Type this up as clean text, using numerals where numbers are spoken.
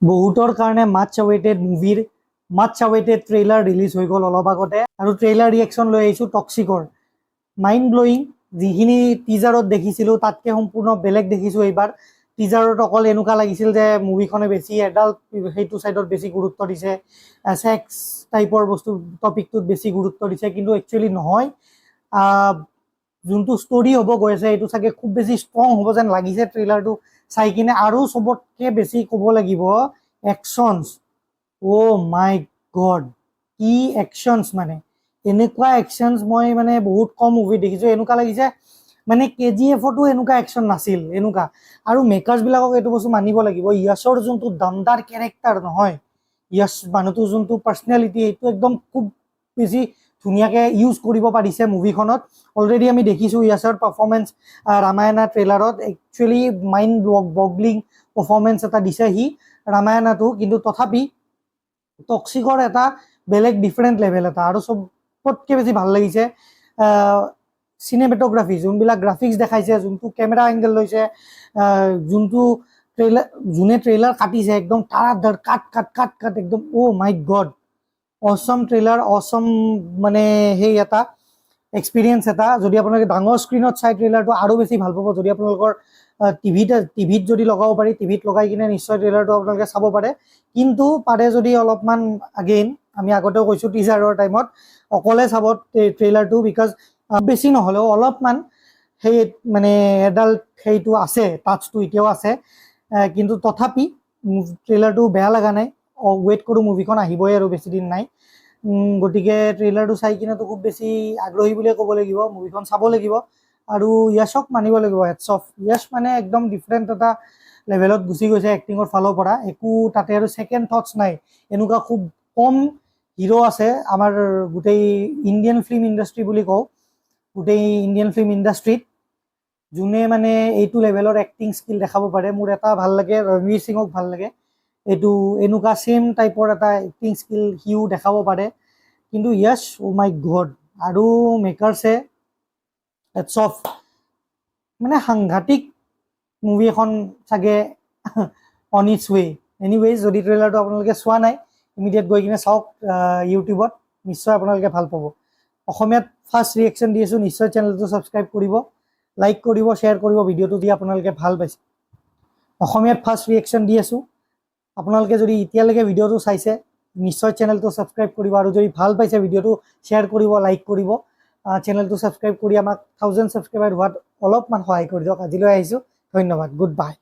বহুতৰ কাৰণে মাচ আৱেটেড মুভিৰ মাচ আৱেটেড trailer release হৈ গ'ল অলপ আগতে আৰু ট্ৰেইলাৰ ৰিয়েকশ্যন লৈ আহিছোঁ টক্সিকৰ। মাইণ্ড ব্লয়িং, যিখিনি টিজাৰত দেখিছিলোঁ তাতকৈ সম্পূৰ্ণ বেলেগ দেখিছোঁ এইবাৰ। টিজাৰত অকল এনেকুৱা লাগিছিল যে মুভিখনে বেছি এডাল্ট সেইটো ছাইডত বেছি গুৰুত্ব দিছে, ছেক্স টাইপৰ বস্তু টপিকটোত বেছি গুৰুত্ব দিছে, কিন্তু একচুৱেলি নহয়। যোনটো ষ্টৰি হ'ব গৈ আছে এইটো চাগে খুব বেছি ষ্ট্ৰং হ'ব যেন লাগিছে ট্ৰেইলাৰটো চাই কিনে। আৰু চবতকৈ বেছি ক'ব লাগিব একশ্যনছ। অ' মাই গড, কি একশ্যনছ! মানে এনেকুৱা একশ্যনছ মই মানে বহুত কম মুভি দেখিছোঁ। এনেকুৱা লাগিছে মানে KGF-তো এনেকুৱা একশ্যন নাছিল এনেকুৱা। আৰু মেকাৰ্ছবিলাকক এইটো বস্তু মানিব লাগিব, য়শৰ যোনটো দমদাৰ কেৰেক্টাৰ নহয়, য়শ মানুহটো যোনটো পাৰ্চনেলিটি, এইটো একদম খুব বেছি ধুনীয়াকৈ ইউজ কৰিব পাৰিছে মুভিখনত। অলৰেডি আমি দেখিছোঁ য়শৰ পাৰফৰ্মেঞ্চ ৰামায়ণা ট্ৰেইলাৰত। একচুৱেলি মাইণ্ড বগলিং পাৰফৰ্মেঞ্চ এটা দিছে সি ৰামায়ণাটো, কিন্তু তথাপি টক্সিকৰ এটা বেলেগ ডিফাৰেণ্ট লেভেল এটা। আৰু চবতকৈ বেছি ভাল লাগিছে চিনেমেটোগ্ৰাফি, যোনবিলাক গ্ৰাফিক্স দেখাইছে, যোনটো কেমেৰা এংগেল লৈছে, যোনটো যোনে ট্ৰেইলাৰ কাটিছে একদম তাৰাধাৰ কাট কাট কাট কাট একদম। অ' মাই গড, অচম ট্ৰেইলাৰ, অচম মানে সেই এটা এক্সপিৰিয়েঞ্চ এটা। যদি আপোনালোকে ডাঙৰ স্ক্ৰীণত চাই ট্ৰেইলাৰটো আৰু বেছি ভাল পাব। যদি আপোনালোকৰ টিভিত যদি লগাব পাৰি, টিভিত লগাই কিনে নিশ্চয় ট্ৰেইলাৰটো আপোনালোকে চাব পাৰে। কিন্তু পাৰে যদি অলপমান আগেইন আমি আগতেও কৈছোঁ টিজাৰৰ টাইমত অকলে চাব ট্ৰেইলাৰটো, বিকজ বেছি নহ'লেও অলপমান সেই মানে এডাল্ট সেইটো আছে, টাচটো এতিয়াও আছে। কিন্তু তথাপি ট্ৰেইলাৰটো বেয়া লগা নাই। ৱেইট কৰোঁ, মুভিখন আহিবই আৰু বেছি দিন নাই। গতিকে ট্ৰেইলাৰটো চাই কিনেতো খুব বেছি আগ্ৰহী বুলিয়ে ক'ব লাগিব, মুভিখন চাব লাগিব। আৰু য়শক মানিব লাগিব, হেটছ অফ। য়শ মানে একদম ডিফাৰেণ্ট এটা লেভেলত গুচি গৈছে এক্টিঙৰ ফালৰ পৰা। একো তাতে আৰু ছেকেণ্ড থটছ নাই। এনেকুৱা খুব কম হিৰো আছে আমাৰ গোটেই ইণ্ডিয়ান ফিল্ম ইণ্ডাষ্ট্ৰি বুলি কওঁ, গোটেই ইণ্ডিয়ান ফিল্ম ইণ্ডাষ্ট্ৰিত, যোনে মানে এইটো লেভেলৰ এক্টিং স্কিল দেখাব পাৰে। মোৰ এটা ভাল লাগে, ৰণবীৰ সিঙক ভাল লাগে। এইটো এনেকুৱা ছেইম টাইপৰ এটা এক্টিং স্কিল সিও দেখাব পাৰে। কিন্তু য়শ, অ' মাই গড, আৰু মেকাৰ্ছে হেটছ অফ। মানে সাংঘাতিক মুভি এখন চাগে অন ইটছ ৱে। এনিৱেজ, যদি ট্ৰেইলাৰটো আপোনালোকে চোৱা নাই, ইমিডিয়েট গৈ কিনে চাওক ইউটিউবত, নিশ্চয় আপোনালোকে ভাল পাব। অসমীয়াত ফাৰ্ষ্ট ৰিয়েকশ্যন দি আছোঁ, নিশ্চয় চেনেলটো ছাবস্ক্ৰাইব কৰিব, লাইক কৰিব, শ্বেয়াৰ কৰিব ভিডিঅ'টো যদি আপোনালোকে ভাল পাইছে। অসমীয়াত ফাৰ্ষ্ট ৰিয়েকশ্যন দি আছোঁ, আপোনালোকে যদি এতিয়ালৈকে ভিডিঅ'টো চাইছে নিশ্চয় চেনেলটো ছাবস্ক্ৰাইব কৰিব, আৰু যদি ভাল পাইছে ভিডিঅ'টো শ্বেয়াৰ কৰিব, লাইক কৰিব। চেনেলটো ছাবস্ক্ৰাইব কৰি আমাক 1000 ছাবস্ক্ৰাইবাৰ হোৱাত অলপমান সহায় কৰি দিয়ক। আজিলৈ আহিছোঁ, ধন্যবাদ, গুড বাই।